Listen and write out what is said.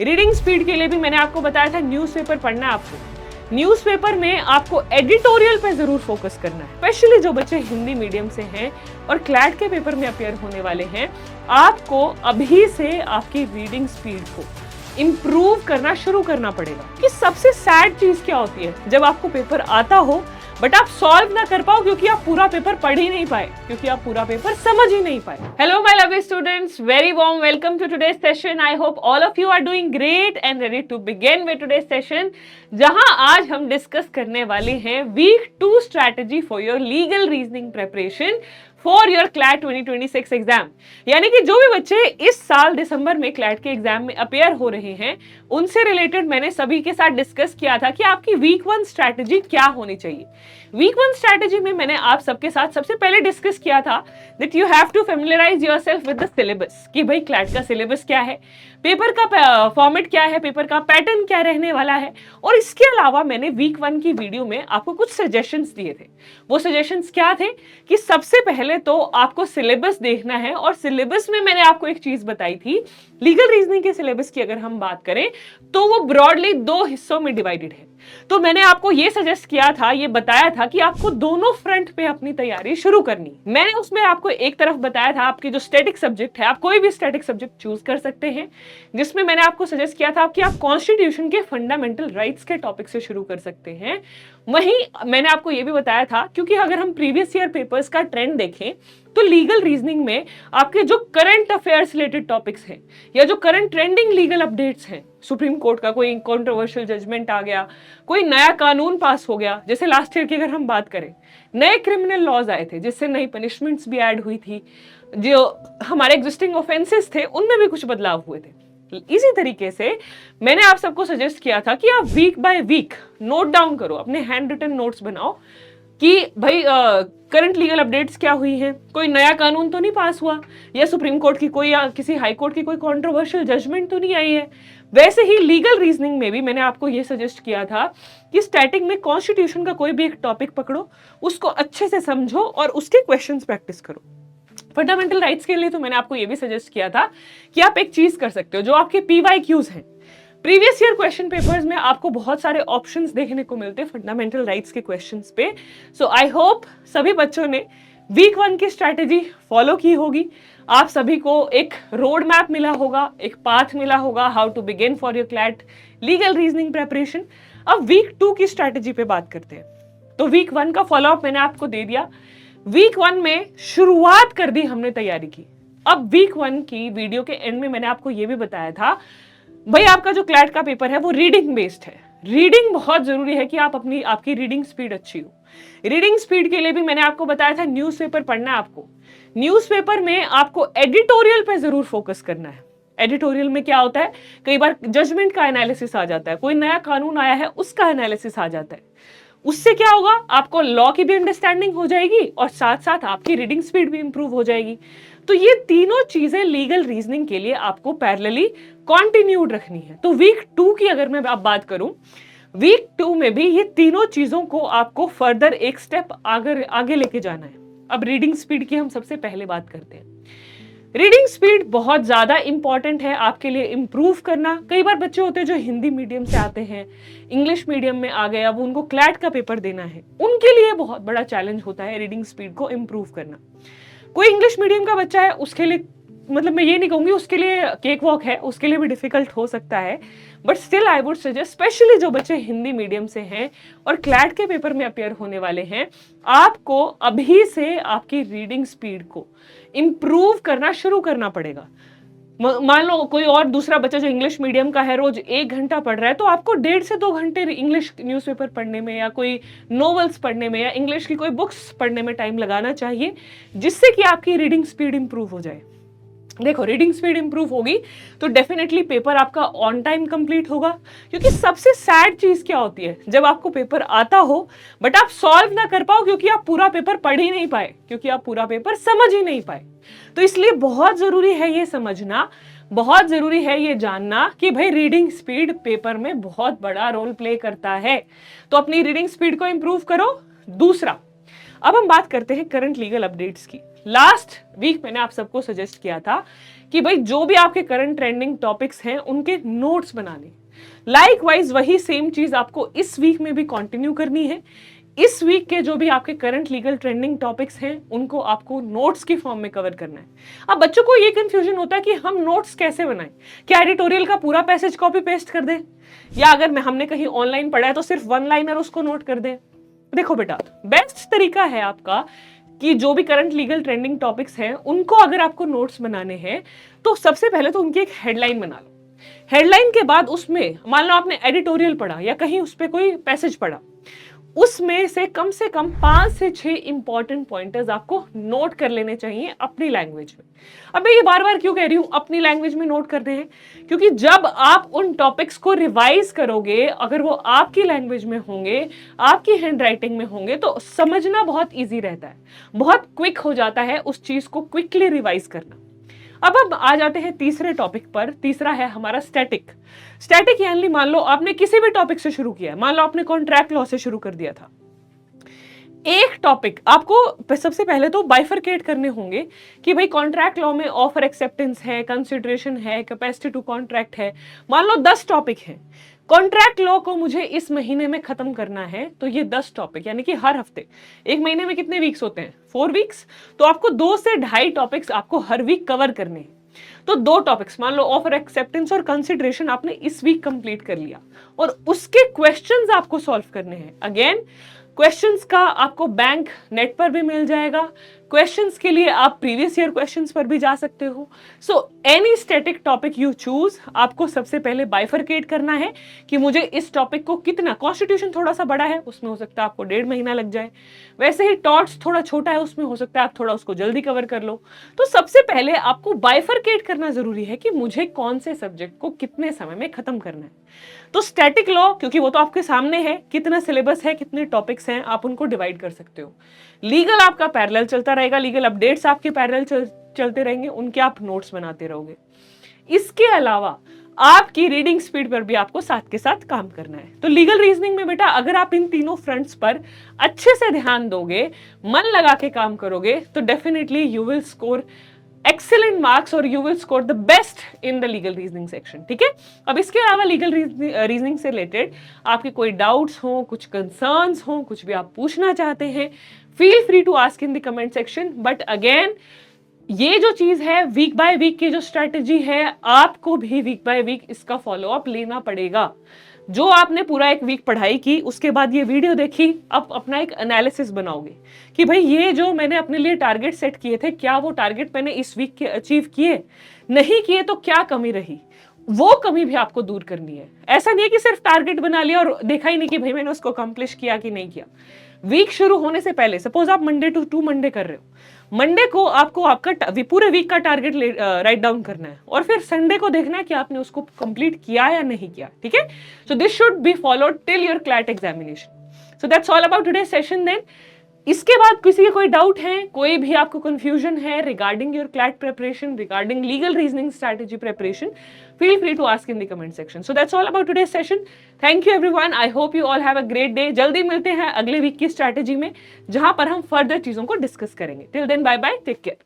Reading speed के लिए भी मैंने आपको बताया था न्यूज़पेपर पढ़ना है आपको। न्यूज़पेपर में आपको एडिटोरियल पे जरूर फोकस करना है, स्पेशली जो बच्चे हिंदी मीडियम से हैं और क्लैट के पेपर में अपियर होने वाले हैं। आपको अभी से आपकी रीडिंग स्पीड को इम्प्रूव करना शुरू करना पड़ेगा। कि सबसे सैड चीज क्या होती है, जब आपको पेपर आता हो बट आप सॉल्व ना कर पाओ क्योंकि आप पूरा पेपर पढ़ ही नहीं पाए, क्योंकि आप पूरा पेपर समझ ही नहीं पाए। Hello my lovely students, very warm welcome to today's session. I hope all of you are doing great and ready to begin with today's session, जहां आज हम डिस्कस करने वाले हैं week 2 strategy for your legal reasoning preparation for your CLAT 2026 exam. यानी कि जो भी बच्चे इस साल दिसंबर में क्लैट के एग्जाम में अपेयर हो रहे हैं, उनसे रिलेटेड मैंने सभी के साथ डिस्कस किया था कि आपकी वीक 1 स्ट्रैटेजी क्या होनी चाहिए। वीक 1 स्ट्रैटेजी में मैंने आप सबके साथ सबसे पहले डिस्कस किया था that you have to familiarise yourself with the syllabus, कि भाई क्लैट का सिलेबस क्या है, पेपर का फॉर्मेट क्या है, पेपर का पैटर्न क्या रहने वाला है। और इसके अलावा मैंने वीक 1 की वीडियो में आपको कुछ सजेशंस दिए थे। वो सजेशंस क्या थे कि सबसे पहले तो आपको सिलेबस देखना है, और सिलेबस में मैंने आपको एक चीज बताई थी, लीगल रीजनिंग के सिलेबस की अगर हम बात करें तो वो ब्रॉडली 2 हिस्सों में डिवाइडेड है। तो मैंने आपको ये सजेस्ट किया था, ये बताया था कि आपको दोनों फ्रंट पे अपनी तैयारी शुरू करनी। मैंने उसमें आपको एक तरफ बताया था आपकी जो स्टैटिक सब्जेक्ट है, आप कोई भी स्टैटिक सब्जेक्ट चूज कर सकते हैं, जिसमें मैंने आपको सजेस्ट किया था कि आप कॉन्स्टिट्यूशन के फंडामेंटल राइट्स के टॉपिक से शुरू कर सकते हैं। वहीं मैंने आपको ये भी बताया था, क्योंकि अगर हम प्रीवियस ईयर पेपर्स का ट्रेंड देखें तो लीगल रीजनिंग में आपके जो करंट अफेयर्स रिलेटेड टॉपिक्स हैं या जो करंट ट्रेंडिंग लीगल अपडेट्स हैं, सुप्रीम कोर्ट का कोई कंट्रोवर्शियल जजमेंट आ गया, कोई नया कानून पास हो गया, जैसे लास्ट ईयर की अगर हम बात करें नए क्रिमिनल लॉज आए थे जिससे नई पनिशमेंट्स भी ऐड हुई थी, जो हमारे एग्जिस्टिंग ऑफेंसेस थे उनमें भी कुछ बदलाव हुए थे। इसी तरीके से मैंने आप सबको सजेस्ट किया था कि आप week by week note down करो, अपने हैंड रिटन नोट्स बनाओ कि भाई करंट लीगल अपडेट्स क्या हुई हैं, कोई नया कानून तो नहीं पास हुआ, या सुप्रीम कोर्ट की कोई या किसी हाई कोर्ट की कोई कंट्रोवर्शियल जजमेंट तो नहीं आई है। वैसे ही लीगल रीजनिंग में भी मैंने आपको ये सजेस्ट किया था कि स्टैटिक में कॉन्स्टिट्यूशन का कोई भी एक टॉपिक पकड़ो, उसको अच्छे से समझो और उसके क्वेश्चंस प्रैक्टिस करो। फंडामेंटल राइट्स के लिए तो मैंने आपको ये भी सजेस्ट किया था कि आप एक चीज कर सकते हो, जो आपके PYQs हैं, प्रीवियस ईयर क्वेश्चन पेपर्स में आपको बहुत सारे ऑप्शंस देखने को मिलते हैं फंडामेंटल राइट्स के क्वेश्चंस पे। सो आई होप सभी बच्चों ने वीक 1 की स्ट्रैटेजी फॉलो की होगी, आप सभी को एक रोड मैप मिला होगा, एक पाथ मिला होगा how to begin for your CLAT legal reasoning preparation. अब वीक 2 की स्ट्रैटेजी पे बात करते हैं। तो वीक 1 का फॉलोअप मैंने आपको दे दिया, वीक 1 में शुरुआत कर दी हमने तैयारी की। अब वीक 1 की वीडियो के एंड में मैंने आपको यह भी बताया था भाई आपका जो क्लैट का पेपर है वो रीडिंग बेस्ड है। रीडिंग बहुत जरूरी है कि आपकी रीडिंग स्पीड अच्छी हो। रीडिंग स्पीड के लिए भी मैंने आपको बताया था न्यूज़पेपर पढ़ना है आपको। न्यूज़पेपर में आपको एडिटोरियल पे जरूर फोकस करना है। एडिटोरियल में क्या होता है, कई बार जजमेंट का एनालिसिस आ जाता है, कोई नया कानून आया है उसका एनालिसिस आ जाता है। उससे क्या होगा, आपको लॉ की भी अंडरस्टैंडिंग हो जाएगी और साथ साथ आपकी रीडिंग स्पीड भी इंप्रूव हो जाएगी। तो ये तीनों चीजें लीगल रीजनिंग के लिए आपको पैरेलली कंटिन्यूड रखनी है। तो वीक 2 की अगर मैं अब बात करूं, वीक 2 में भी ये तीनों चीजों को आपको फर्दर एक स्टेप आगे लेके जाना है। अब रीडिंग स्पीड की हम सबसे पहले बात करते हैं। रीडिंग स्पीड बहुत ज्यादा इंपॉर्टेंट है आपके लिए इंप्रूव करना। कई बार बच्चे होते हैं जो हिंदी मीडियम से आते हैं, इंग्लिश मीडियम में आ गए, अब उनको क्लैट का पेपर देना है, उनके लिए बहुत बड़ा चैलेंज होता है रीडिंग स्पीड को इंप्रूव करना। कोई इंग्लिश मीडियम का बच्चा है, उसके लिए मतलब मैं ये नहीं कहूंगी उसके लिए केक वॉक है, उसके लिए भी डिफिकल्ट हो सकता है, but still I would suggest, specially जो बच्चे हिंदी मीडियम से हैं और क्लैट के पेपर में अपियर होने वाले हैं, आपको अभी से आपकी रीडिंग स्पीड को इंप्रूव करना शुरू करना पड़ेगा। मान लो कोई और दूसरा बच्चा जो इंग्लिश मीडियम का है रोज 1 घंटा पढ़ रहा है, तो आपको 1.5 से 2 घंटे इंग्लिश न्यूज़पेपर पढ़ने में या कोई नॉवेल्स पढ़ने में या इंग्लिश की कोई बुक्स पढ़ने में टाइम लगाना चाहिए, जिससे कि आपकी रीडिंग स्पीड इंप्रूव हो जाए। देखो, रीडिंग स्पीड इंप्रूव होगी तो डेफिनेटली पेपर आपका ऑन टाइम कंप्लीट होगा। क्योंकि सबसे सैड चीज क्या होती है, जब आपको पेपर आता हो बट आप सॉल्व ना कर पाओ क्योंकि आप पूरा पेपर पढ़ ही नहीं पाए, क्योंकि आप पूरा पेपर समझ ही नहीं पाए। तो इसलिए बहुत जरूरी है ये समझना, बहुत जरूरी है ये जानना कि भाई रीडिंग स्पीड पेपर में बहुत बड़ा रोल प्ले करता है। तो अपनी रीडिंग स्पीड को इंप्रूव करो। दूसरा, अब हम बात करते हैं करंट लीगल अपडेट्स की। लास्ट वीक मैंने आप सबको सजेस्ट किया था कि भाई जो भी आपके करंट ट्रेंडिंग टॉपिक्स हैं उनके नोट्स बना लें। लाइकवाइज वही सेम चीज आपको इस वीक में भी कंटिन्यू करनी है। इस वीक के जो भी आपके करंट लीगल ट्रेंडिंग टॉपिक्स हैं उनको आपको नोट्स की फॉर्म में कवर करना है। अब बच्चों को ये कंफ्यूजन होता है कि हम नोट्स कैसे बनाएं, क्या एडिटोरियल का पूरा पैसेज कॉपी पेस्ट कर दें, या अगर हमने कहीं ऑनलाइन पढ़ा है तो सिर्फ वन लाइनर उसको नोट कर दें। देखो बेटा, बेस्ट तरीका है आपका कि जो भी करंट लीगल ट्रेंडिंग टॉपिक्स हैं उनको अगर आपको नोट्स बनाने हैं तो सबसे पहले तो उनकी एक हेडलाइन बना लो। हेडलाइन के बाद उसमें मान लो आपने एडिटोरियल पढ़ा या कहीं उस पर कोई पैसेज पढ़ा, उसमें से कम 5 से 6 इंपॉर्टेंट पॉइंटर्स आपको नोट कर लेने चाहिए अपनी लैंग्वेज में। अब मैं ये बार बार क्यों कह रही हूं अपनी लैंग्वेज में नोट करते हैं, क्योंकि जब आप उन टॉपिक्स को रिवाइज करोगे, अगर वो आपकी लैंग्वेज में होंगे, आपकी हैंड राइटिंग में होंगे, तो समझना बहुत ईजी रहता है, बहुत क्विक हो जाता है उस चीज को क्विकली रिवाइज करना। अब आ जाते हैं तीसरे टॉपिक पर। तीसरा है हमारा स्टैटिक। स्टैटिक यानी मान लो आपने किसी भी टॉपिक से शुरू किया है, मान लो आपने कॉन्ट्रैक्ट लॉ से शुरू कर दिया था। एक टॉपिक आपको सबसे पहले तो बाइफरकेट करने होंगे कि भाई कॉन्ट्रैक्ट लॉ में ऑफर एक्सेप्टेंस है, कंसिडरेशन है, कैपेसिटी टू कॉन्ट्रैक्ट है। मान लो 10 टॉपिक हैं, कॉन्ट्रैक्ट लॉ को मुझे इस महीने में खत्म करना है, तो ये 10 टॉपिक यानी कि हर हफ्ते, एक महीने में कितने वीक्स होते हैं? 4 वीक्स। तो आपको 2 से 2.5 टॉपिक्स आपको हर वीक कवर करने हैं। तो 2 टॉपिक्स मान लो ऑफर एक्सेप्टेंस और कंसिडरेशन आपने इस वीक कंप्लीट कर लिया, और उसके क्वेश्चंस आपको सॉल्व करने हैं। अगेन क्वेश्चंस का आपको बैंक नेट पर भी मिल जाएगा। क्वेश्चंस के लिए आप प्रीवियस ईयर क्वेश्चंस पर भी जा सकते हो। So any static topic you choose, आपको सबसे पहले बाइफरकेट करना है कि मुझे इस टॉपिक को कितना, कॉन्स्टिट्यूशन थोड़ा सा बड़ा है, उसमें हो सकता है आपको 1.5 महीना लग जाए। वैसे ही टॉट्स थोड़ा छोटा है, उसमें हो सकता है आप थोड़ा उसको जल्दी कवर कर लो। तो सबसे पहले आपको बाइफरकेट करना जरूरी है कि मुझे कौन से सब्जेक्ट को कितने समय में खत्म करना है। तो स्टैटिक लॉ, क्योंकि वो तो आपके सामने है, कितना सिलेबस है, कितने टॉपिक्स हैं, आप उनको डिवाइड कर सकते हो। लीगल आपका पैरेलल चलता रहेगा, लीगल अपडेट्स आपके पैरेलल चलते रहेंगे, उनके आप नोट्स बनाते रहोगे। इसके अलावा आपकी रीडिंग स्पीड पर भी आपको साथ के साथ काम करना है। तो लीगल रीजनिंग में बेटा अगर आप इन तीनों फ्रंट्स पर अच्छे से ध्यान दोगे, मन लगा के काम करोगे, तो definitely you will score excellent marks और you will score the best in the legal reasoning section. ठीक है। अब इसके अलावा लीगल रीजनिंग से रिलेटेड आपके कोई डाउट्स हो, कुछ कंसर्न्स हो, कुछ भी आप पूछना चाहते हैं, feel free to ask in the comment section. But again ये जो चीज है, वीक बाय वीक की जो स्ट्रेटेजी है, आपको भी वीक बाय वीक इसका फॉलो अप लेना पड़ेगा। जो आपने पूरा एक वीक पढ़ाई की, उसके बाद ये वीडियो देखी, अब अपना एक एनालिसिस बनाओगे कि भाई ये जो मैंने अपने लिए टारगेट सेट किए थे, क्या वो टारगेट मैंने इस वीक के अचीव किए? नहीं किए तो क्या कमी रही? वो कमी भी आपको दूर करनी है। ऐसा नहीं है कि सिर्फ टारगेट बना लिया और देखा ही नहीं कि भाई मैंने उसको अकम्प्लिश किया कि नहीं किया। वीक शुरू होने से पहले, सपोज आप मंडे टू मंडे कर रहे हो, मंडे को आपको आपका पूरे वीक का टारगेट राइट डाउन करना है, और फिर संडे को देखना है कि आपने उसको कंप्लीट किया या नहीं किया। ठीक है। So this should be followed till your CLAT examination. So that's all about today's session. Then इसके बाद किसी के कोई डाउट है, कोई भी आपको कंफ्यूजन है regarding your CLAT preparation, regarding legal reasoning strategy preparation, feel free to ask in the comment section. So that's all about today's session. Thank you everyone. I hope you all have a great day. जल्दी मिलते हैं अगले week की strategy में, जहां पर हम further चीजों को डिस्कस करेंगे. Till then, bye bye. Take care.